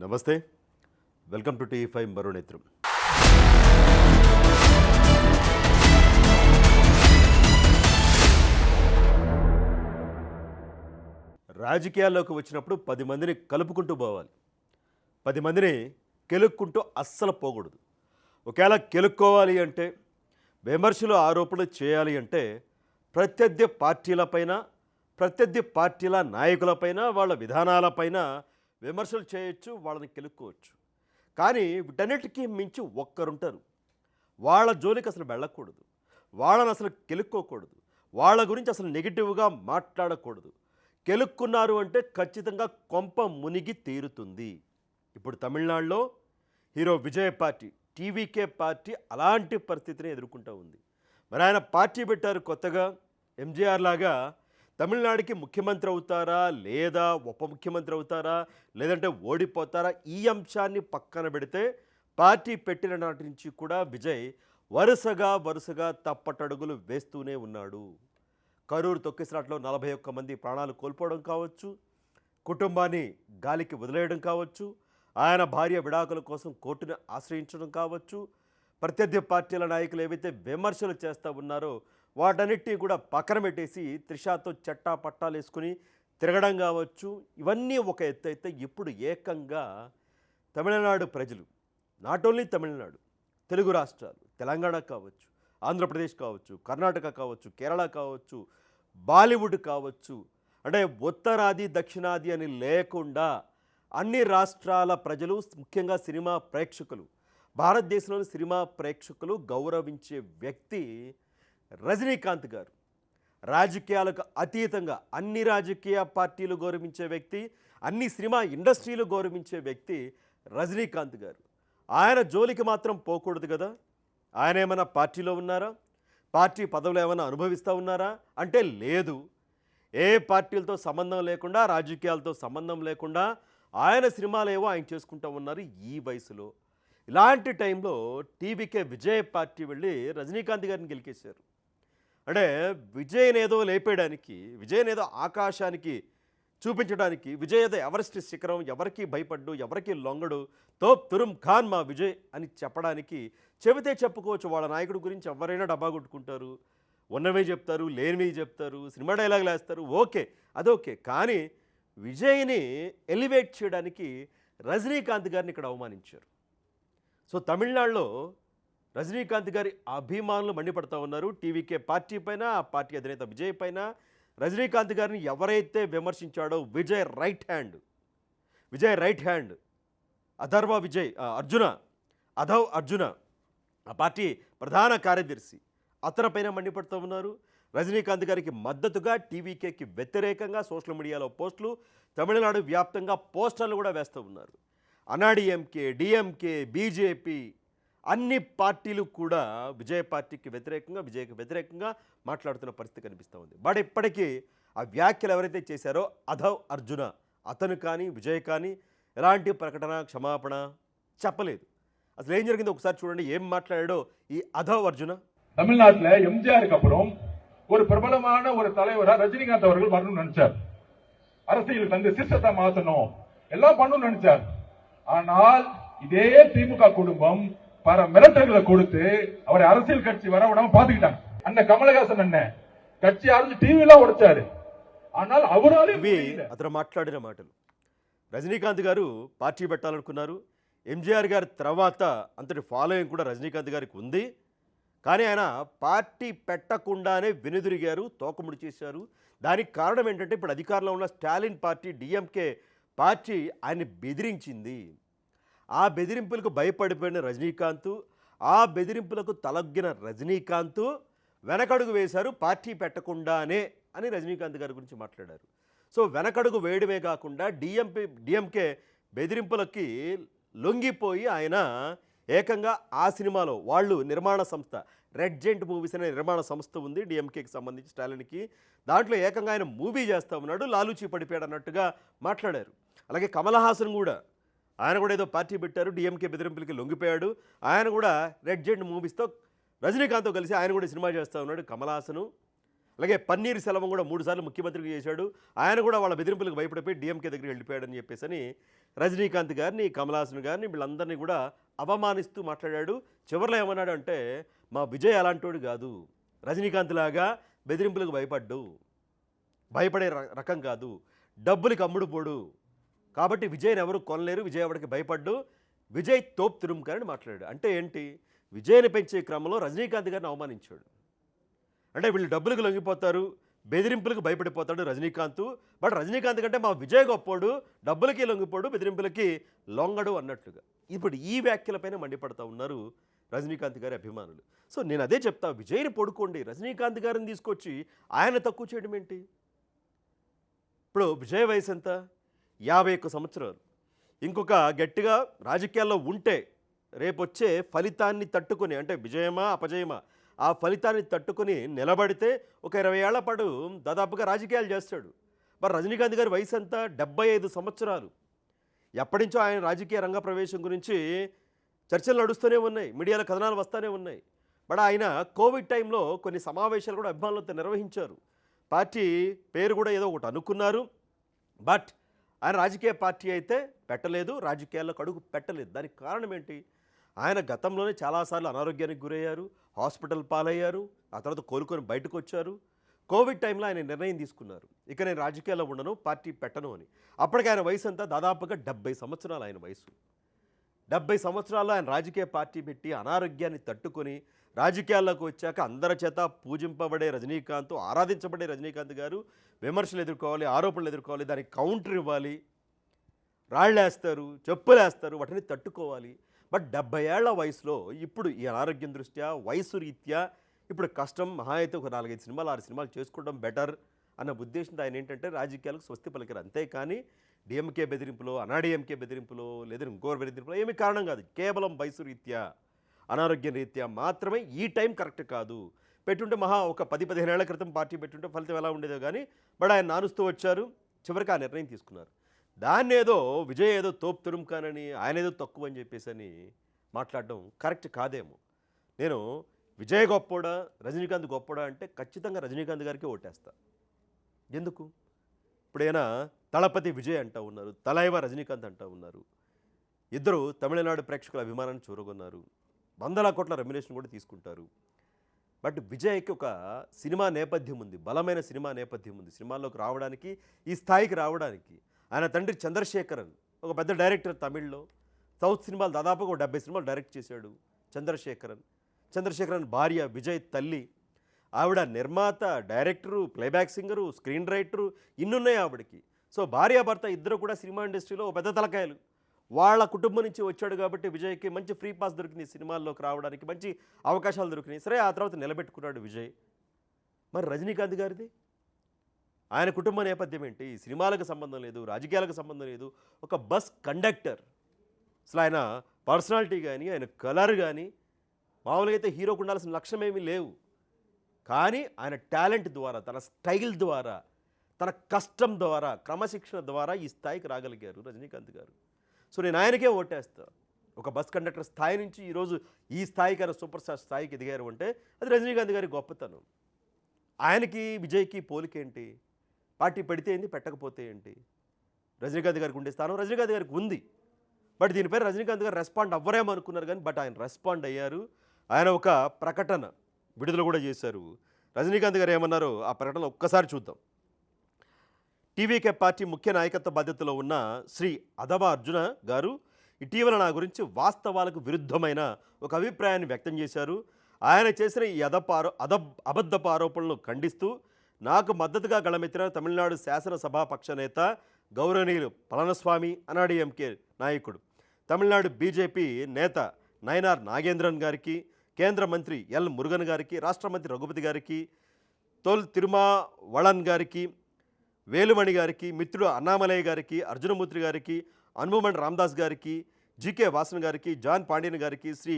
నమస్తే, welcome to టీ5 మరో నేత్రం. రాజకీయాల్లోకి వచ్చినప్పుడు 10 మందిని కలుపుకుంటూ పోవాలి. 10 మందిని కెలుక్కుంటూ అస్సలు పోకూడదు. ఒకవేళ కెలుక్కోవాలి అంటే, విమర్శలు ఆరోపణలు చేయాలి అంటే ప్రత్యర్థి పార్టీలపైన, ప్రత్యర్థి పార్టీల నాయకులపైన, వాళ్ళ విధానాలపైన విమర్శలు చేయొచ్చు, వాళ్ళని కెలుక్కోవచ్చు. కానీ వీటన్నిటికీ మించి ఒక్కరుంటారు, వాళ్ళ జోలికి అసలు వెళ్ళకూడదు, వాళ్ళని అసలు కెలుక్కోకూడదు, వాళ్ళ గురించి అసలు నెగిటివ్గా మాట్లాడకూడదు. కెలుక్కున్నారు అంటే ఖచ్చితంగా కొంప మునిగి తీరుతుంది. ఇప్పుడు తమిళనాడులో hero Vijay party, TVK party అలాంటి పరిస్థితిని ఎదుర్కొంటూ ఉంది. మరి ఆయన పార్టీ పెట్టారు కొత్తగా. ఎంజీఆర్ లాగా తమిళనాడుకి ముఖ్యమంత్రి అవుతారా, లేదా ఉప ముఖ్యమంత్రి అవుతారా, లేదంటే ఓడిపోతారా, ఈ అంశాన్ని పక్కన పెడితే పార్టీ పెట్టిన నాటి నుంచి కూడా విజయ్ వరుసగా తప్పటడుగులు వేస్తూనే ఉన్నాడు. కరూరు తొక్కిసలాట్లో 41 మంది ప్రాణాలు కోల్పోవడం కావచ్చు, కుటుంబాన్ని గాలికి వదిలేయడం కావచ్చు, ఆయన భార్య విడాకుల కోసం కోర్టును ఆశ్రయించడం కావచ్చు, ప్రత్యర్థి పార్టీల నాయకులు ఏవైతే విమర్శలు చేస్తూ ఉన్నారో వాటన్నిటినీ కూడా పక్కన పెట్టేసి త్రిషాతో చట్టా పట్టాలు వేసుకుని తిరగడం కావచ్చు. ఇవన్నీ ఒక ఎత్తు అయితే, ఇప్పుడు ఏకంగా తమిళనాడు ప్రజలు, నాట్ ఓన్లీ తమిళనాడు, తెలుగు రాష్ట్రాలు, తెలంగాణ కావచ్చు, ఆంధ్రప్రదేశ్ కావచ్చు, కర్ణాటక కావచ్చు, కేరళ కావచ్చు, బాలీవుడ్ కావచ్చు, అంటే ఉత్తరాది దక్షిణాది అని లేకుండా అన్ని రాష్ట్రాల ప్రజలు, ముఖ్యంగా సినిమా ప్రేక్షకులు, భారతదేశంలోని సినిమా ప్రేక్షకులు గౌరవించే వ్యక్తి రజనీకాంత్ గారు. రాజకీయాలకు అతీతంగా అన్ని రాజకీయ పార్టీలు గౌరవించే వ్యక్తి, అన్ని సినిమా ఇండస్ట్రీలు గౌరవించే వ్యక్తి రజనీకాంత్ గారు. ఆయన జోలికి మాత్రం పోకూడదు కదా. ఆయన ఏమైనా పార్టీలో ఉన్నారా, పార్టీ పదవులు ఏమైనా అనుభవిస్తూ ఉన్నారా అంటే లేదు. ఏ పార్టీలతో సంబంధం లేకుండా, రాజకీయాలతో సంబంధం లేకుండా ఆయన సినిమాలు ఏవో ఆయన చేసుకుంటూ ఉన్నారు ఈ వయసులో. ఇలాంటి టైంలో టీవీకే విజయ్ పార్టీ వెళ్ళి రజనీకాంత్ గారిని గెలికేశారు. అంటే విజయ్ని ఏదో లేపేయడానికి, విజయ్ని ఏదో ఆకాశానికి చూపించడానికి, విజయ్ ఏదో ఎవరెస్ట్ శిఖరం, ఎవరికి భయపడ్డు, ఎవరికి లొంగడు, తోప్ తురుం ఖాన్ మా విజయ్ అని చెప్పడానికి చెబితే చెప్పుకోవచ్చు. వాళ్ళ నాయకుడి గురించి ఎవరైనా డబ్బా కొట్టుకుంటారు, ఉన్నవే చెప్తారు, లేనివి చెప్తారు, సినిమా డైలాగులు వేస్తారు, ఓకే, అదోకే. కానీ విజయ్ని ఎలివేట్ చేయడానికి రజనీకాంత్ గారిని ఇక్కడ అవమానించారు. సో తమిళనాడులో రజనీకాంత్ గారి అభిమానులు మండిపడుతూ ఉన్నారు టీవీకే పార్టీ పైన, ఆ పార్టీ అధినేత విజయ్ పైన. రజనీకాంత్ గారిని ఎవరైతే విమర్శించాడో విజయ్ రైట్ హ్యాండ్ అధవ్ అర్జున, ఆ పార్టీ ప్రధాన కార్యదర్శి, అతనిపైన మండిపడుతూ ఉన్నారు. రజనీకాంత్ గారికి మద్దతుగా, టీవీకేకి వ్యతిరేకంగా సోషల్ మీడియాలో పోస్టులు, తమిళనాడు వ్యాప్తంగా పోస్టర్లు కూడా వేస్తూ ఉన్నారు. అన్నాడీఎంకే, డిఎంకే, బీజేపీ అన్ని పార్టీలు కూడా విజయ్ పార్టీకి వ్యతిరేకంగా, విజయ్కి వ్యతిరేకంగా మాట్లాడుతున్న పరిస్థితి కనిపిస్తూ ఉంది. బట్ ఇప్పటికీ ఆ వ్యాఖ్యలు ఎవరైతే చేశారో అధవ్ అర్జున, అతను కానీ విజయ్ కానీ ఎలాంటి ప్రకటన, క్షమాపణ చెప్పలేదు. అసలు ఏం జరిగిందో ఒకసారి చూడండి, ఏం మాట్లాడాడో ఈ అధవ్ అర్జున. தமிழ்நாட்டில் எம்ஜிஆருக்கு அப்புறம் ஒரு பிரபலமான ஒரு தலைவரா ரஜினிகாந்த் அவர்கள் வரணும்னு நினைச்சார். அரசியல் தந்து சிஸ்டத்தை மாத்தணும், எல்லாம் பண்ணணும்னு நினைச்சார். ஆனால் இதே திமுக குடும்பம் பல மிரட்டல்களை கொடுத்து அவரை அரசியல் கட்சி வர விடாம பாத்துக்கிட்டாங்க. அந்த கமலஹாசன் அண்ணன் கட்சி ஆரம்பிச்சு டிவிலாம் உடைச்சாரு. ஆனால் அவராலே అతను మాట్లాడిన మాటలు. రజనీకాంత్ గారు పార్టీ పెట్టాలనుకున్నారు. ఎంజీఆర్ గారి తర్వాత అంతటి ఫాలోయింగ్ కూడా రజనీకాంత్ గారికి ఉంది. కానీ ఆయన పార్టీ పెట్టకుండానే వెనుదిరిగారు, తోకముడి చేశారు. దానికి కారణం ఏంటంటే ఇప్పుడు అధికారంలో ఉన్న స్టాలిన్ పార్టీ, డిఎంకే పార్టీ ఆయన్ని బెదిరించింది. ఆ బెదిరింపులకు భయపడిపోయిన రజనీకాంత్, ఆ బెదిరింపులకు తలగ్గిన రజనీకాంత్ వెనకడుగు వేశారు పార్టీ పెట్టకుండానే అని రజనీకాంత్ గారి గురించి మాట్లాడారు. సో వెనకడుగు వేయడమే కాకుండా డిఎంకే బెదిరింపులకి లొంగిపోయి ఆయన ఏకంగా ఆ సినిమాలో, వాళ్ళు నిర్మాణ సంస్థ రెడ్ జెయింట్ మూవీస్ అనే నిర్మాణ సంస్థ ఉంది డిఎంకేకి సంబంధించి, స్టాలిన్కి, దాంట్లో ఏకంగా ఆయన మూవీ చేస్తూ ఉన్నాడు, లాలూచి పడిపోయాడు అన్నట్టుగా మాట్లాడారు. అలాగే కమల్ హాసన్ కూడా, ఆయన కూడా ఏదో పార్టీ పెట్టారు, డిఎంకే బెదిరింపులకి లొంగిపోయాడు. ఆయన కూడా రెడ్ జెయింట్ మూవీస్తో రజనీకాంత్తో కలిసి ఆయన కూడా సినిమా చేస్తూ ఉన్నాడు కమల్ హాసను. అలాగే పన్నీర్ సెల్వం కూడా 3 సార్లు ముఖ్యమంత్రిగా చేశాడు. ఆయన కూడా వాళ్ళ బెదిరింపులకు భయపడిపోయి డీఎంకే దగ్గరికి వెళ్ళిపోయాడని చెప్పేసి రజనీకాంత్ గారిని, కమల్ హాసన్ గారిని వీళ్ళందరినీ కూడా అవమానిస్తూ మాట్లాడాడు. చివరిలో ఏమన్నాడు అంటే, మా విజయ్ అలాంటోడు కాదు, రజనీకాంత్ లాగా బెదిరింపులకు భయపడే రకం కాదు, డబ్బులకి అమ్ముడు పోడు, కాబట్టి విజయ్ని ఎవరు కొనలేరు, విజయ్ ఎవరికి భయపడ్డు, విజయ్ తోపు తిరుముకారని మాట్లాడాడు. అంటే ఏంటి, విజయ్ని పెంచే క్రమంలో రజనీకాంత్ గారిని అవమానించాడు. అంటే వీళ్ళు డబ్బులకు లొంగిపోతారు, బెదిరింపులకు భయపడిపోతాడు రజనీకాంత్, బట్ రజనీకాంత్ కంటే మా విజయ్ గొప్పోడు, డబ్బులకి లొంగిపోడు, బెదిరింపులకి లొంగడు అన్నట్లుగా ఇప్పుడు ఈ వ్యాఖ్యలపైన మండిపడతా ఉన్నారు రజనీకాంత్ గారి అభిమానులు. సో నేను అదే చెప్తా, విజయ్ని పడుకోండి, రజనీకాంత్ గారిని తీసుకొచ్చి ఆయన తక్కువ చేయడం ఏంటి? ఇప్పుడు విజయ్ వయసు ఎంత? 51 సంవత్సరాలు. ఇంకొక గట్టిగా రాజకీయాల్లో ఉంటే రేపొచ్చే ఫలితాన్ని తట్టుకొని, అంటే విజయమా అపజయమా, ఆ ఫలితాన్ని తట్టుకొని నిలబడితే ఒక 20 ఏళ్ల పాటు దాదాపుగా రాజకీయాలు చేస్తాడు. మరి రజనీకాంత్ గారి వయసు ఎంత? 75 సంవత్సరాలు. ఎప్పటి నుంచో ఆయన రాజకీయ రంగ ప్రవేశం గురించి చర్చలు నడుస్తూనే ఉన్నాయి, మీడియాలో కథనాలు వస్తూనే ఉన్నాయి. బట్ ఆయన కోవిడ్ టైంలో కొన్ని సమావేశాలు కూడా అభిమానులతో నిర్వహించారు. పార్టీ పేరు కూడా ఏదో ఒకటి అనుకున్నారు, బట్ ఆయన రాజకీయ పార్టీ అయితే పెట్టలేదు, రాజకీయాల్లో అడుగు పెట్టలేదు. దానికి కారణం ఏంటి? ఆయన గతంలోనే చాలాసార్లు అనారోగ్యానికి గురయ్యారు, హాస్పిటల్ పాలయ్యారు, ఆ తర్వాత కోలుకొని బయటకు వచ్చారు. కోవిడ్ టైంలో ఆయన నిర్ణయం తీసుకున్నారు, ఇక నేను రాజకీయాల్లో ఉండను, పార్టీ పెట్టను అని. అప్పటికి ఆయన వయసు అంతా దాదాపుగా 70 సంవత్సరాలు ఆయన వయసు. 70 సంవత్సరాల్లో ఆయన రాజకీయ పార్టీ పెట్టి అనారోగ్యాన్ని తట్టుకొని రాజకీయాల్లోకి వచ్చాక అందరి చేత పూజింపబడే రజనీకాంత్, ఆరాధించబడే రజనీకాంత్ గారు విమర్శలు ఎదుర్కోవాలి, ఆరోపణలు ఎదుర్కోవాలి, దానికి కౌంటర్ ఇవ్వాలి, రాళ్ళేస్తారు, చెప్పులేస్తారు, వాటిని తట్టుకోవాలి. బట్ 70 ఏళ్ల వయసులో ఇప్పుడు ఈ అనారోగ్యం దృష్ట్యా, వయసు రీత్యా ఇప్పుడు కష్టం, మహా అయితే ఒక 4-5 సినిమాలు 6 సినిమాలు చేసుకోవడం బెటర్ అన్న ఉద్దేశంతో ఆయన ఏంటంటే రాజకీయాలకు స్వస్తి పలికారు. అంతేకాని డిఎంకే బెదిరింపులో, అనాడిఎంకే బెదిరింపులో, లేదా ఇంకోరు బెదిరింపులో ఏమీ కారణం కాదు. కేవలం వయసు రీత్యా, అనారోగ్య రీత్యా మాత్రమే ఈ టైం కరెక్ట్ కాదు. పెట్టుంటే మహా ఒక 10-15 ఏళ్ల క్రితం పార్టీ పెట్టుంటే ఫలితం ఎలా ఉండేదో కానీ, బట్ ఆయన నానుస్తూ వచ్చారు, చివరికి ఆ నిర్ణయం తీసుకున్నారు. దాన్ని ఏదో విజయ్ ఏదో తోపు తురుముకానని, ఆయన ఏదో తక్కువ అని చెప్పేసి అని మాట్లాడడం కరెక్ట్ కాదేమో. నేను విజయ్ గొప్పోడా, రజనీకాంత్ గొప్పోడా అంటే ఖచ్చితంగా రజనీకాంత్ గారికి ఓటేస్తా. ఎందుకు? ఇప్పుడైనా తలపతి విజయ్ అంటూ ఉన్నారు, తలైవ రజనీకాంత్ అంటూ ఉన్నారు. ఇద్దరు తమిళనాడు ప్రేక్షకుల అభిమానాన్ని చూరగొన్నారు, 100 కోట్ల రెమ్యునేషన్ కూడా తీసుకుంటారు. బట్ విజయ్కి ఒక సినిమా నేపథ్యం ఉంది, బలమైన సినిమా నేపథ్యం ఉంది. సినిమాల్లోకి రావడానికి, ఈ స్థాయికి రావడానికి ఆయన తండ్రి చంద్రశేఖరన్ ఒక పెద్ద డైరెక్టర్, తమిళ్లో సౌత్ సినిమాలు దాదాపుగా 70 సినిమాలు డైరెక్ట్ చేశాడు చంద్రశేఖరన్ భార్య విజయ్ తల్లి, ఆవిడ నిర్మాత, director, playback singer, screen writer, ఇన్నున్నాయి ఆవిడకి. సో భార్యాభర్త ఇద్దరు కూడా సినిమా ఇండస్ట్రీలో పెద్ద తలకాయలు. వాళ్ళ కుటుంబం నుంచి వచ్చాడు కాబట్టి విజయ్కి మంచి ఫ్రీ పాస్ దొరికింది, సినిమాల్లోకి రావడానికి మంచి అవకాశాలు దొరికినాయి. సరే, ఆ తర్వాత నిలబెట్టుకున్నాడు విజయ్. మరి రజనీకాంత్ గారిది, ఆయన కుటుంబ నేపథ్యం ఏంటి? సినిమాలకు సంబంధం లేదు, రాజకీయాలకు సంబంధం లేదు, ఒక బస్ కండక్టర్. అసలు ఆయన పర్సనాలిటీ కానీ, ఆయన కలర్ కానీ మామూలుగా అయితే హీరోకు ఉండాల్సిన లక్ష్యమేమీ లేవు. కానీ ఆయన టాలెంట్ ద్వారా, తన స్టైల్ ద్వారా, తన కష్టం ద్వారా, క్రమశిక్షణ ద్వారా ఈ స్థాయికి రాగలిగారు రజనీకాంత్ గారు. సో నేను ఆయనకే ఓటేస్తాను. ఒక బస్ కండక్టర్ స్థాయి నుంచి ఈరోజు ఈ స్థాయికి, ఆయన సూపర్ స్టార్ స్థాయికి ఎదిగారు అంటే అది రజనీకాంత్ గారి గొప్పతనం. ఆయనకి విజయ్కి పోలికేంటి? పార్టీ పెడితే ఏంటి, పెట్టకపోతే ఏంటి? రజనీకాంత్ గారికి ఉండే స్థానం రజనీకాంత్ గారికి ఉంది. బట్ దీనిపై రజనీకాంత్ గారు రెస్పాండ్ అవ్వరేమో అనుకున్నారు కానీ, బట్ ఆయన రెస్పాండ్ అయ్యారు. ఆయన ఒక ప్రకటన విడుదల కూడా చేశారు. రజనీకాంత్ గారు ఏమన్నారో ఆ ప్రకటన ఒక్కసారి చూద్దాం. టీవీకే పార్టీ ముఖ్య నాయకత్వ బాధ్యతలో ఉన్న శ్రీ అదవ అర్జున గారు ఇటీవల నా గురించి వాస్తవాలకు విరుద్ధమైన ఒక అభిప్రాయాన్ని వ్యక్తం చేశారు. ఆయన చేసిన ఈ అబద్ధపు ఆరోపణలను ఖండిస్తూ నాకు మద్దతుగా గళమెత్తిన తమిళనాడు శాసనసభాపక్ష నేత గౌరవనీయులు పళనిస్వామి, అన్నాడీఎంకే నాయకుడు, తమిళనాడు బీజేపీ నేత నయనార్ నాగేంద్రన్ గారికి, కేంద్ర మంత్రి ఎల్ మురుగన్ గారికి, రాష్ట్ర మంత్రి రఘుపతి గారికి, తోల్ తిరుమావళన్ గారికి, వేలుమణి గారికి, మిత్రుడు అన్నామలయ్య గారికి, అర్జునమూర్తి గారికి, అనుభవమణి రామదాస్ గారికి, జీకే వాసన్ గారికి, జాన్ పాండ్యన్ గారికి, శ్రీ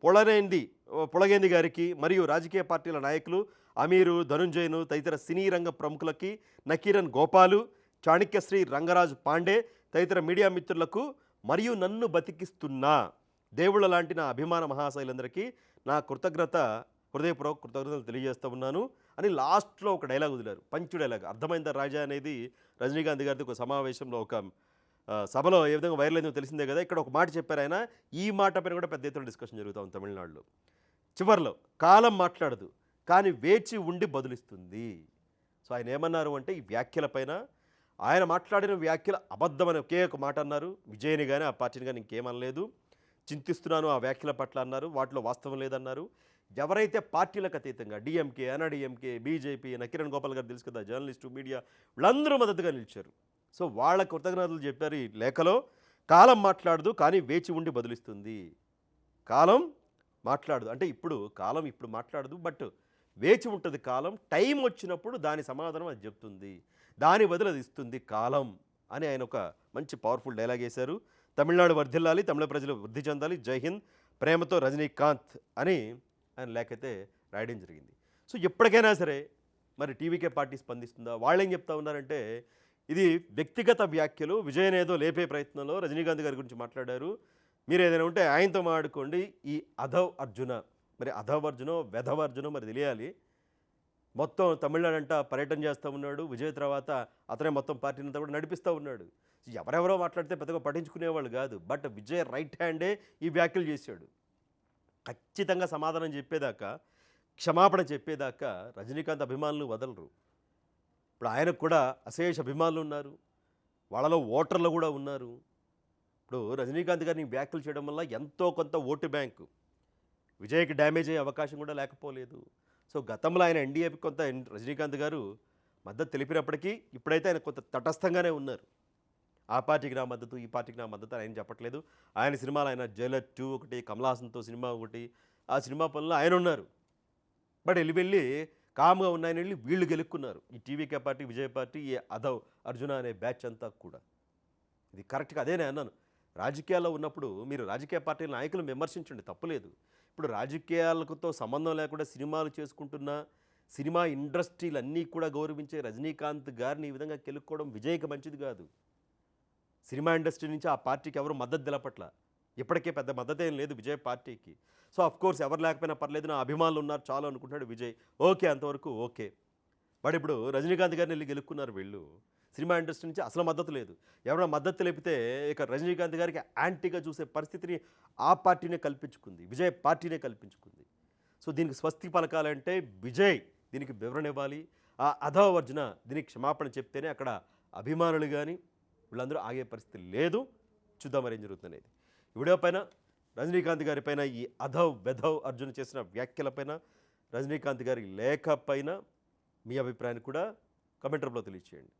పొళగేంది గారికి మరియు రాజకీయ పార్టీల నాయకులు అమీరు, ధనుంజయను తదితర సినీ రంగ ప్రముఖులకి, నకీరన్ గోపాలు, చాణక్యశ్రీ రంగరాజు పాండే తదితర మీడియా మిత్రులకు మరియు నన్ను బతికిస్తున్నా దేవుళ్ళ లాంటి నా అభిమాన మహాశైలందరికీ నా హృదయపూర్వక కృతజ్ఞతలు తెలియజేస్తూ ఉన్నాను. అని లాస్ట్లో ఒక డైలాగ్ వదిలారు, పంచు డైలాగ్. అర్థమైందా రాజా అనేది రజనీకాంత్ గారితో ఒక సమావేశంలో ఒక సభలో ఏ విధంగా వైరల్ అయిందో తెలిసిందే కదా. ఇక్కడ ఒక మాట చెప్పారు ఆయన. ఈ మాట పైన కూడా పెద్ద ఎత్తున డిస్కషన్ జరుగుతూ ఉంది తమిళనాడులో. చివర్లో కాలం మాట్లాడదు కానీ వేచి ఉండి బదులిస్తుంది. సో ఆయన ఏమన్నారు అంటే ఈ వ్యాఖ్యలపైన, ఆయన మాట్లాడిన వ్యాఖ్యలు అబద్ధమని ఒకే ఒక మాట అన్నారు. విజయ్ని కానీ ఆ పార్టీని కానీ ఇంకేమనలేదు. చింతిస్తున్నాను ఆ వ్యాఖ్యల పట్ల అన్నారు, వాటిలో వాస్తవం లేదన్నారు. ఎవరైతే పార్టీలకు అతీతంగా డిఎంకే, అన్నాడీఎంకే, బీజేపీ, నకిరణ్ గోపాల్ గారు తెలుసు కదా, జర్నలిస్టు, మీడియా వీళ్ళందరూ మద్దతుగా నిలిచారు. సో వాళ్ళ కృతజ్ఞతలు చెప్పారు ఈ లేఖలో. కాలం మాట్లాడదు కానీ వేచి ఉండి బదులిస్తుంది. కాలం మాట్లాడదు అంటే కాలం ఇప్పుడు మాట్లాడదు, బట్ వేచి ఉంటుంది కాలం. టైం వచ్చినప్పుడు దాని సమాధానం అది చెప్తుంది, దాని బదులు అది ఇస్తుంది కాలం అని ఆయన ఒక మంచి పవర్ఫుల్ డైలాగ్ వేశారు. తమిళనాడు వర్ధిల్లాలి, తమిళ ప్రజలు వృద్ధి చెందాలి, జై హింద్, ప్రేమతో రజనీకాంత్ అని ఆయన లేఖ అయితే రాయడం జరిగింది. సో ఎప్పటికైనా సరే మరి టీవీకే పార్టీ స్పందిస్తుందా? వాళ్ళు ఏం చెప్తా ఉన్నారంటే ఇది వ్యక్తిగత వ్యాఖ్యలు, విజయన్ ఏదో లేపే ప్రయత్నంలో రజనీకాంత్ గారి గురించి మాట్లాడారు, మీరు ఏదైనా ఉంటే ఆయనతో మాట్లాడుకోండి. ఈ అధవ్ అర్జున, మరి అధవ్ అర్జునో వెధవ్ అర్జునో మరి తెలియాలి. మొత్తం తమిళనాడు అంతా పర్యటన చేస్తూ ఉన్నాడు. విజయ్ తర్వాత అతనే మొత్తం పార్టీని అంతా కూడా నడిపిస్తూ ఉన్నాడు. ఎవరెవరో మాట్లాడితే పెద్దగా పట్టించుకునేవాళ్ళు కాదు, బట్ విజయ్ రైట్ హ్యాండే ఈ వ్యాఖ్యలు చేశాడు. ఖచ్చితంగా సమాధానం చెప్పేదాకా, క్షమాపణ చెప్పేదాకా రజనీకాంత్ అభిమానులు వదలరు. ఇప్పుడు ఆయనకు కూడా అశేష అభిమానులు ఉన్నారు, వాళ్ళలో ఓటర్లు కూడా ఉన్నారు. ఇప్పుడు రజనీకాంత్ గారిని వ్యాఖ్యలు చేయడం వల్ల ఎంతో కొంత ఓటు బ్యాంకు విజయ్కి డ్యామేజ్ అయ్యే అవకాశం కూడా లేకపోలేదు. సో గతంలో ఆయన ఎన్డీఏకి కొంత రజనీకాంత్ గారు మద్దతు తెలిపినప్పటికీ ఇప్పుడైతే ఆయన కొంత తటస్థంగానే ఉన్నారు. ఆ పార్టీకి నా మద్దతు, ఈ పార్టీకి నా మద్దతు ఆయన చెప్పట్లేదు. ఆయన సినిమాలు, ఆయన జైలర్ 2 ఒకటి, కమల్ హాసన్తో సినిమా ఒకటి, ఆ సినిమా పనులు ఆయన ఉన్నారు. బట్ వెళ్ళి కామ్గా ఉన్నాయని వెళ్ళి వీళ్ళు గెలుక్కున్నారు. ఈ టీవీకే పార్టీ, విజయ్ పార్టీ, ఈ అధవ్ అర్జున అనే బ్యాచ్ అంతా కూడా. ఇది కరెక్ట్గా అదే నేను అన్నాను. రాజకీయాల్లో ఉన్నప్పుడు మీరు రాజకీయ పార్టీల నాయకులను విమర్శించండి, తప్పులేదు. ఇప్పుడు రాజకీయాలతో సంబంధం లేకుండా సినిమాలు చేసుకుంటున్న సినిమా ఇండస్ట్రీలు అన్నీ కూడా గౌరవించే రజనీకాంత్ గారిని ఈ విధంగా కెలుక్కోవడం విజయ్కి మంచిది కాదు. సినిమా ఇండస్ట్రీ నుంచి ఆ పార్టీకి ఎవరు మద్దతు తెలపట్ల, ఇప్పటికే పెద్ద మద్దతు ఏం లేదు విజయ్ పార్టీకి. సో అఫ్కోర్స్ ఎవరు లేకపోయినా పర్లేదు, నా అభిమానులు ఉన్నారు చాలు అనుకుంటున్నాడు విజయ్. ఓకే, అంతవరకు ఓకే. బట్ ఇప్పుడు రజనీకాంత్ గారిని వెళ్ళి గెలుక్కున్నారు వీళ్ళు. సినిమా ఇండస్ట్రీ నుంచి అసలు మద్దతు లేదు. ఎవరైనా మద్దతు తెలిపితే ఇక రజనీకాంత్ గారికి యాంటీగా చూసే పరిస్థితిని ఆ పార్టీనే కల్పించుకుంది, విజయ్ పార్టీనే కల్పించుకుంది. సో దీనికి స్వస్తి పలకాలంటే విజయ్ దీనికి వివరణ ఇవ్వాలి, ఆ అధవ్ అర్జున దీనికి క్షమాపణ చెప్తేనే అక్కడ అభిమానులు కానీ వీళ్ళందరూ ఆగే పరిస్థితి లేదు. చూద్దాం మరి ఏం జరుగుతుందనేది. ఈ వీడియో పైన, రజనీకాంత్ గారి పైన, ఈ అధవ్ వెధవ్ అర్జున్ చేసిన వ్యాఖ్యలపైన, రజనీకాంత్ గారి లేఖ పైన మీ అభిప్రాయాన్ని కూడా కమెంట్ రూపంలో తెలియజేయండి.